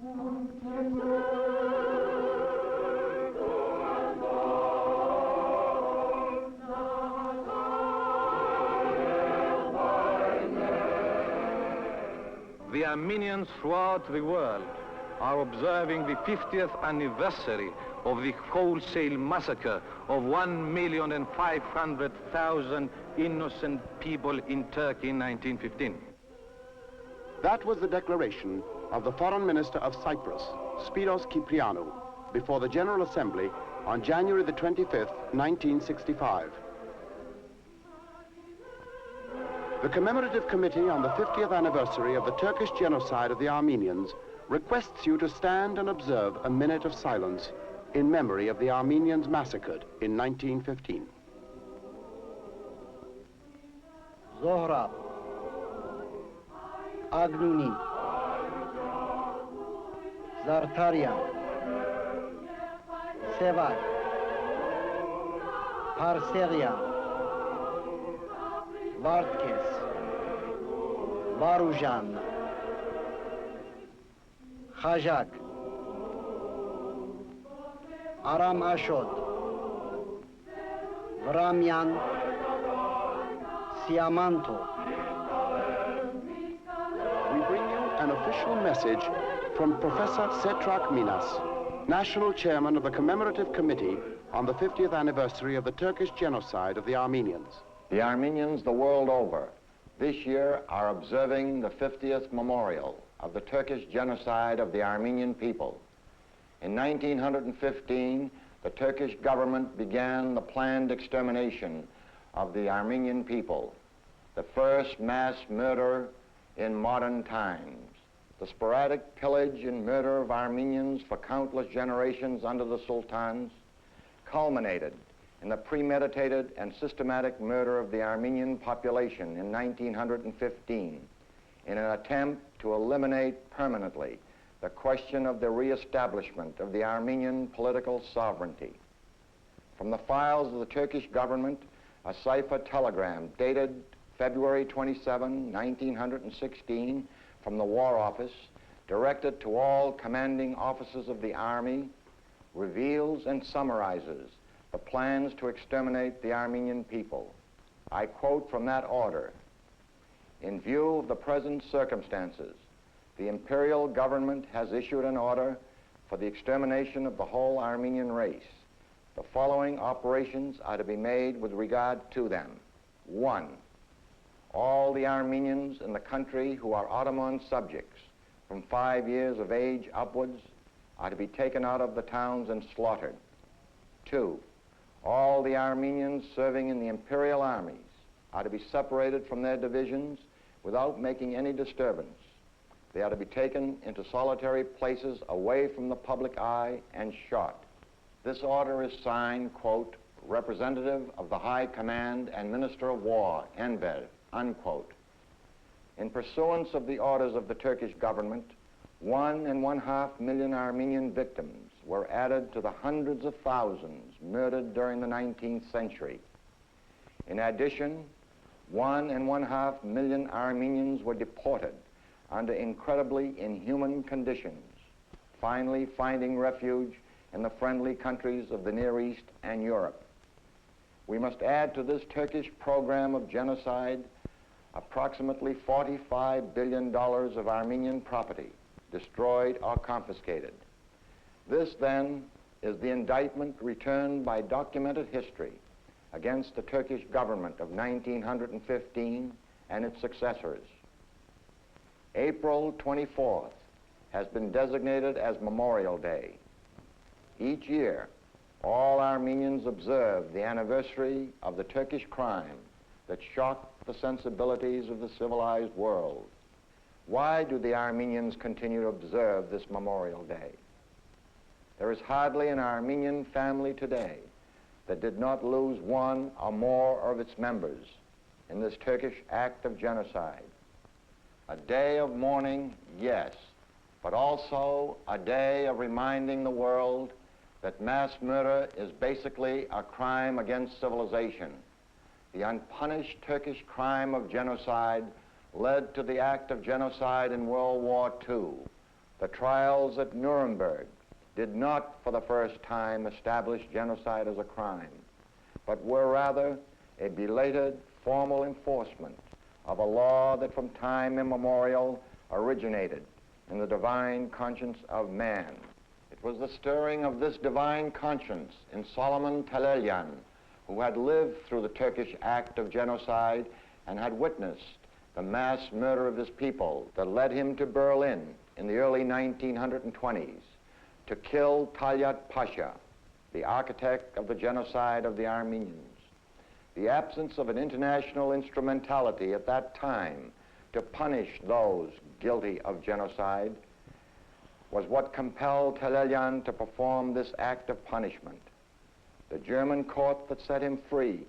The Armenians throughout the world are observing the 50th anniversary of the wholesale massacre of 1,500,000 innocent people in Turkey in 1915. That was the declaration of the Foreign Minister of Cyprus, Spiros Kyprianou, before the General Assembly on January the 25th, 1965. The Commemorative Committee on the 50th anniversary of the Turkish genocide of the Armenians requests you to stand and observe a minute of silence in memory of the Armenians massacred in 1915. Zohrab, Agnuni, Zartarian, Sevak, Parserian, Vartkes, Varujan, Khajak, Aram Ashod, Vramian, Siamanto. We bring you an official message from Professor Setrak Minas, National Chairman of the Commemorative Committee on the 50th anniversary of the Turkish genocide of the Armenians. The Armenians the world over this year are observing the 50th memorial of the Turkish genocide of the Armenian people. In 1915, the Turkish government began the planned extermination of the Armenian people, the first mass murder in modern times. The sporadic pillage and murder of Armenians for countless generations under the sultans culminated in the premeditated and systematic murder of the Armenian population in 1915 in an attempt to eliminate permanently the question of the reestablishment of the Armenian political sovereignty. From the files of the Turkish government, a cipher telegram dated February 27, 1916, from the War Office, directed to all commanding officers of the Army, reveals and summarizes the plans to exterminate the Armenian people. I quote from that order: "In view of the present circumstances, the imperial government has issued an order for the extermination of the whole Armenian race. The following operations are to be made with regard to them. 1. All the Armenians in the country who are Ottoman subjects from 5 years of age upwards are to be taken out of the towns and slaughtered. 2. All the Armenians serving in the imperial armies are to be separated from their divisions without making any disturbance. They are to be taken into solitary places away from the public eye and shot." This order is signed, quote, "Representative of the High Command and Minister of War, Enver," unquote. In pursuance of the orders of the Turkish government, 1.5 million Armenian victims were added to the hundreds of thousands murdered during the 19th century. In addition, 1.5 million Armenians were deported under incredibly inhuman conditions, finally finding refuge in the friendly countries of the Near East and Europe. We must add to this Turkish program of genocide approximately $45 billion of Armenian property destroyed or confiscated. This, then, is the indictment returned by documented history against the Turkish government of 1915 and its successors. April 24th has been designated as Memorial Day. Each year, all Armenians observe the anniversary of the Turkish crime that shocked the sensibilities of the civilized world. Why do the Armenians continue to observe this Memorial Day? There is hardly an Armenian family today that did not lose one or more of its members in this Turkish act of genocide. A day of mourning, yes, but also a day of reminding the world that mass murder is basically a crime against civilization. The unpunished Turkish crime of genocide led to the act of genocide in World War II, The trials at Nuremberg did not for the first time establish genocide as a crime, but were rather a belated formal enforcement of a law that from time immemorial originated in the divine conscience of man. It was the stirring of this divine conscience in Solomon Telelyan, who had lived through the Turkish act of genocide and had witnessed the mass murder of his people, that led him to Berlin in the early 1920s to kill Talat Pasha, the architect of the genocide of the Armenians. The absence of an international instrumentality at that time to punish those guilty of genocide was what compelled Telelyan to perform this act of punishment. The German court that set him free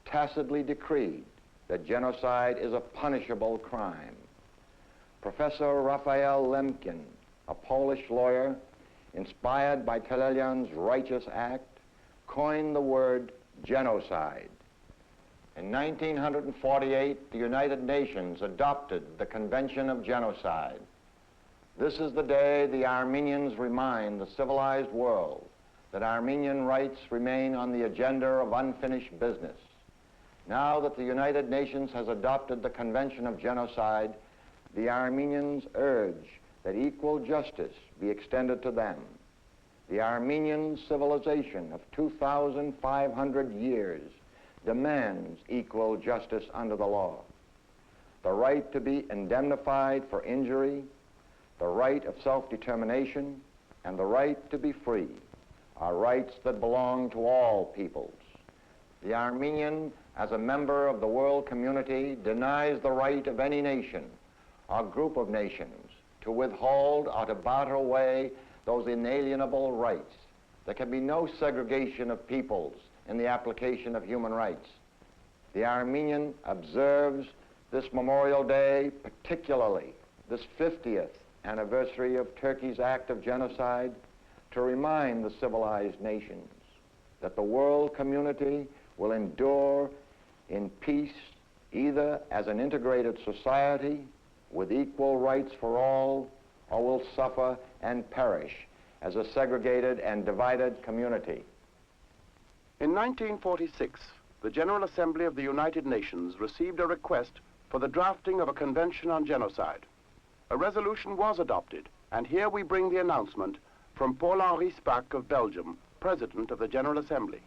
tacitly decreed that genocide is a punishable crime. Professor Raphael Lemkin, a Polish lawyer, inspired by Telelyan's righteous act, coined the word genocide. In 1948, the United Nations adopted the Convention of Genocide. This is the day the Armenians remind the civilized world that Armenian rights remain on the agenda of unfinished business. Now that the United Nations has adopted the Convention of Genocide, the Armenians urge that equal justice be extended to them. The Armenian civilization of 2,500 years demands equal justice under the law. The right to be indemnified for injury, the right of self-determination, and the right to be free are rights that belong to all peoples. The Armenian, as a member of the world community, denies the right of any nation or group of nations to withhold or to barter away those inalienable rights. There can be no segregation of peoples in the application of human rights. The Armenian observes this Memorial Day, particularly this 50th anniversary of Turkey's act of genocide, to remind the civilized nations that the world community will endure in peace either as an integrated society with equal rights for all, or will suffer and perish as a segregated and divided community. In 1946, the General Assembly of the United Nations received a request for the drafting of a convention on genocide. A resolution was adopted, and here we bring the announcement from Paul-Henri Spaak of Belgium, President of the General Assembly.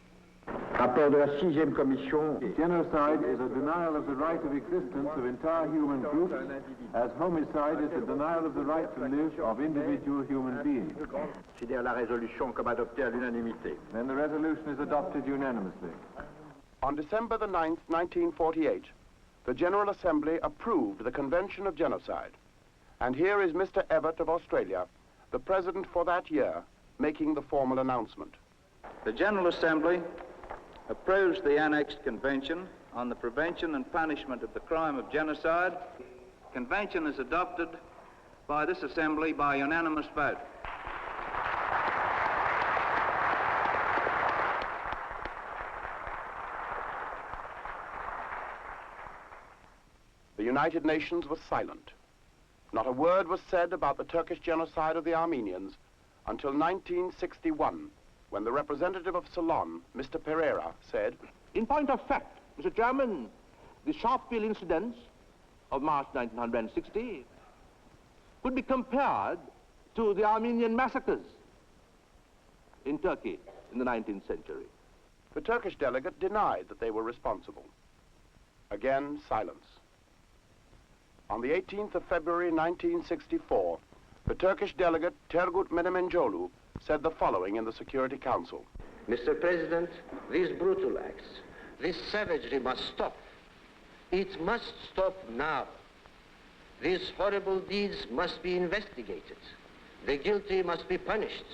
Genocide is a denial of the right of existence of entire human groups, as homicide is a denial of the right to live of individual human beings. La résolution comme adoptée à l'unanimité. Then the resolution is adopted unanimously. On December the 9th, 1948, the General Assembly approved the Convention of Genocide. And here is Mr. Evatt of Australia, the President for that year, making the formal announcement. The General Assembly approves the annexed Convention on the prevention and punishment of the crime of genocide. The Convention is adopted by this Assembly by unanimous vote. The United Nations was silent. Not a word was said about the Turkish genocide of the Armenians until 1961, when the representative of Ceylon, Mr. Pereira, said, In point of fact, Mr. Chairman, the Sharpeville incidents of March 1960 could be compared to the Armenian massacres in Turkey in the 19th century. The Turkish delegate denied that they were responsible. Again, silence. On the 18th of February 1964, the Turkish delegate Turgut Menemenjoğlu said the following in the Security Council. Mr. President, these brutal acts, this savagery must stop. It must stop now. These horrible deeds must be investigated. The guilty must be punished.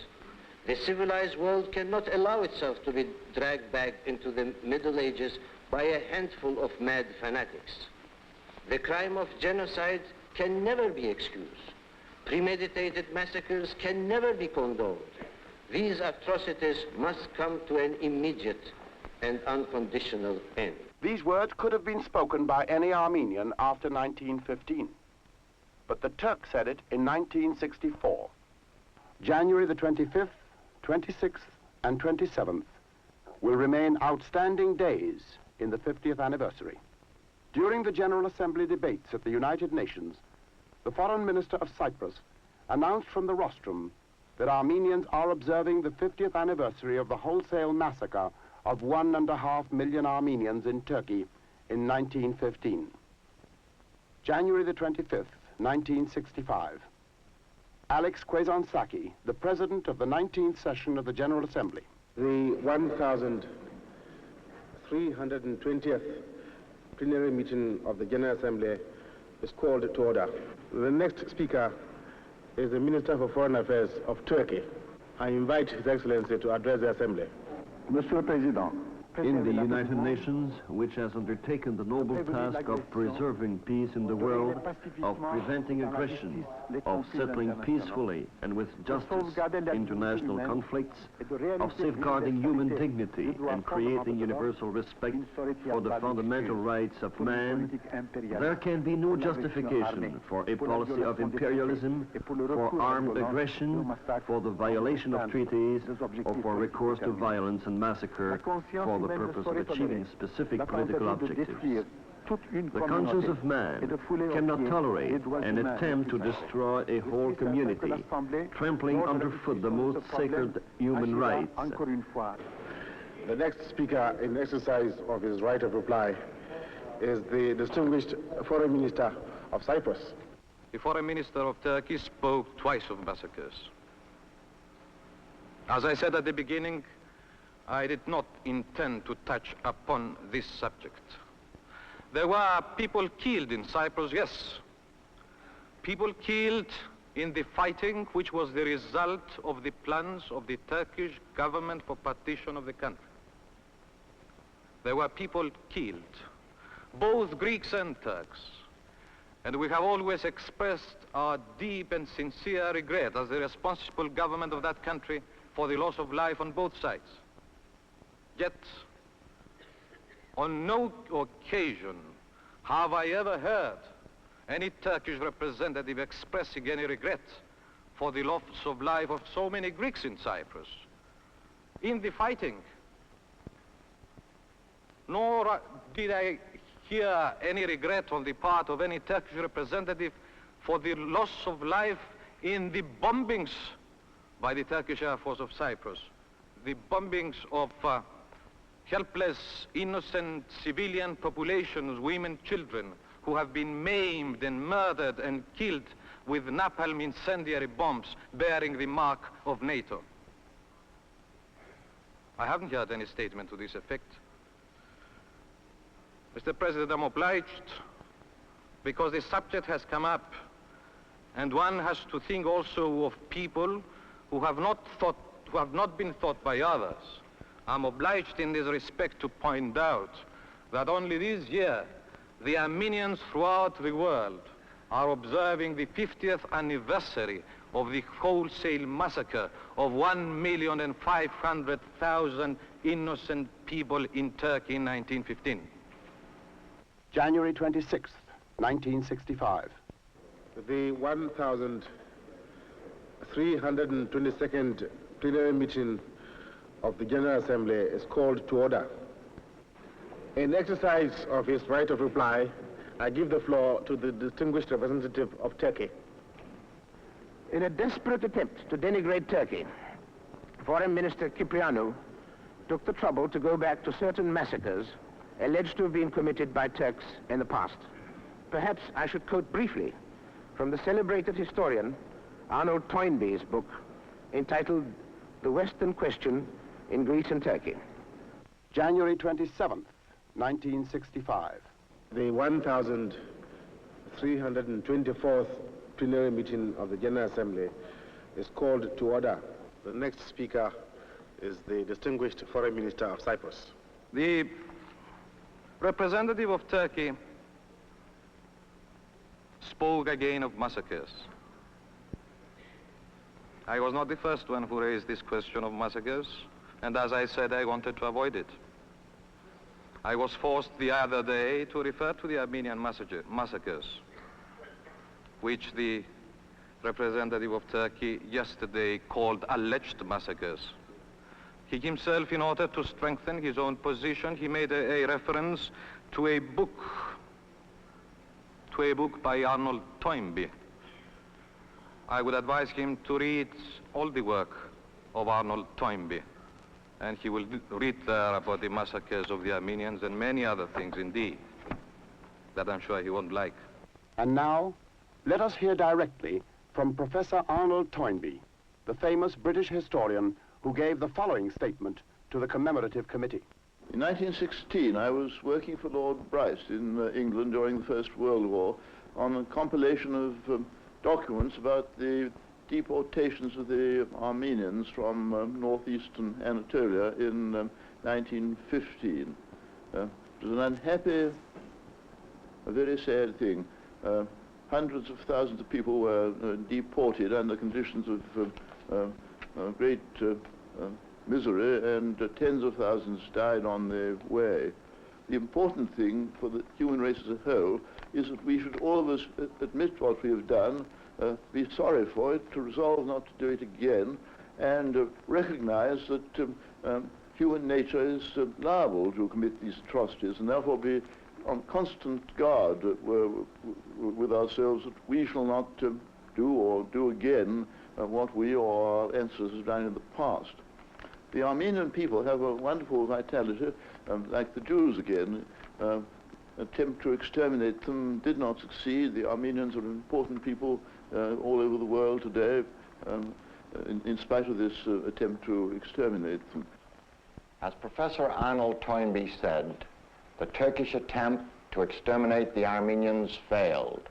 The civilized world cannot allow itself to be dragged back into the Middle Ages by a handful of mad fanatics. The crime of genocide can never be excused. Premeditated massacres can never be condoned. These atrocities must come to an immediate and unconditional end. These words could have been spoken by any Armenian after 1915. But the Turk said it in 1964. January the 25th, 26th, and 27th will remain outstanding days in the 50th anniversary. During the General Assembly debates at the United Nations, the Foreign Minister of Cyprus announced from the rostrum that Armenians are observing the 50th anniversary of the wholesale massacre of 1.5 million Armenians in Turkey in 1915. January the 25th, 1965. Alex Quaison-Saki, the President of the 19th session of the General Assembly. The 1320th plenary meeting of the General Assembly is called to order. The next speaker is the Minister for Foreign Affairs of Turkey. I invite His Excellency to address the Assembly. Monsieur le Président, in the United Nations, which has undertaken the noble task of preserving peace in the world, of preventing aggression, of settling peacefully and with justice international conflicts, of safeguarding human dignity and creating universal respect for the fundamental rights of man, there can be no justification for a policy of imperialism, for armed aggression, for the violation of treaties, or for recourse to violence and massacre for the purpose of achieving specific political objectives. The conscience of man cannot tolerate an attempt to destroy a whole community, trampling underfoot the most sacred human rights. The next speaker in exercise of his right of reply is the distinguished Foreign Minister of Cyprus. The Foreign Minister of Turkey spoke twice of massacres. As I said at the beginning, I did not intend to touch upon this subject. There were people killed in Cyprus, yes. People killed in the fighting which was the result of the plans of the Turkish government for partition of the country. There were people killed, both Greeks and Turks. And we have always expressed our deep and sincere regret as the responsible government of that country for the loss of life on both sides. Yet, on no occasion have I ever heard any Turkish representative expressing any regret for the loss of life of so many Greeks in Cyprus, in the fighting. Nor did I hear any regret on the part of any Turkish representative for the loss of life in the bombings by the Turkish Air Force of Cyprus, the bombings of helpless, innocent civilian populations, women, children, who have been maimed and murdered and killed with napalm incendiary bombs bearing the mark of NATO. I haven't heard any statement to this effect. Mr. President, I'm obliged because the subject has come up, and one has to think also of people who have not been thought by others. I'm obliged in this respect to point out that only this year, the Armenians throughout the world are observing the 50th anniversary of the wholesale massacre of 1,500,000 innocent people in Turkey in 1915. January 26th, 1965. The 1322nd plenary meeting of the General Assembly is called to order. In exercise of his right of reply, I give the floor to the distinguished representative of Turkey. In a desperate attempt to denigrate Turkey, Foreign Minister Kyprianou took the trouble to go back to certain massacres alleged to have been committed by Turks in the past. Perhaps I should quote briefly from the celebrated historian Arnold Toynbee's book entitled The Western Question in Greece and Turkey. January 27th, 1965. The 1324th plenary meeting of the General Assembly is called to order. The next speaker is the distinguished Foreign Minister of Cyprus. The representative of Turkey spoke again of massacres. I was not the first one who raised this question of massacres, and as I said, I wanted to avoid it. I was forced the other day to refer to the Armenian massacres, which the representative of Turkey, yesterday called alleged massacres. He himself, in order to strengthen his own position, he made a reference to a book by Arnold Toynbee. I would advise him to read all the work of Arnold Toynbee, and he will read there about the massacres of the Armenians and many other things indeed that I'm sure he won't like. And now, let us hear directly from Professor Arnold Toynbee, the famous British historian who gave the following statement to the Commemorative Committee. In 1916, I was working for Lord Bryce in England during the First World War on a compilation of documents about the deportations of the Armenians from northeastern Anatolia in 1915. It was an unhappy, a very sad thing. Hundreds of thousands of people were deported under conditions of great misery, and tens of thousands died on their way. The important thing for the human race as a whole is that we should all of us admit what we have done, be sorry for it, to resolve not to do it again, and recognize that human nature is liable to commit these atrocities, and therefore be on constant guard with ourselves that we shall not do or do again what we or our ancestors have done in the past. The Armenian people have a wonderful vitality, like the Jews again. Attempt to exterminate them did not succeed. The Armenians are important people all over the world today, in spite of this attempt to exterminate them. As Professor Arnold Toynbee said, the Turkish attempt to exterminate the Armenians failed.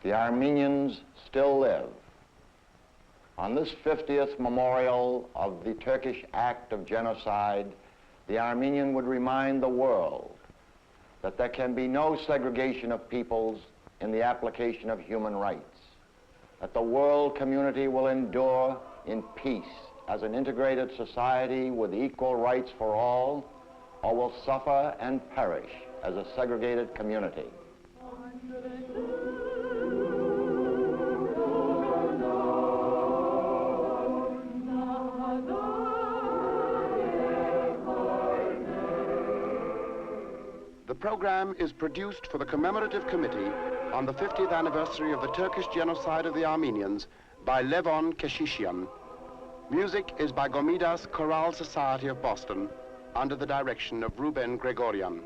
The Armenians still live. On this 50th memorial of the Turkish act of genocide, the Armenian would remind the world that there can be no segregation of peoples in the application of human rights, that the world community will endure in peace as an integrated society with equal rights for all, or will suffer and perish as a segregated community. The program is produced for the Commemorative Committee on the 50th anniversary of the Turkish genocide of the Armenians by Levon Keshishian. Music is by Gomidas Choral Society of Boston under the direction of Ruben Gregorian.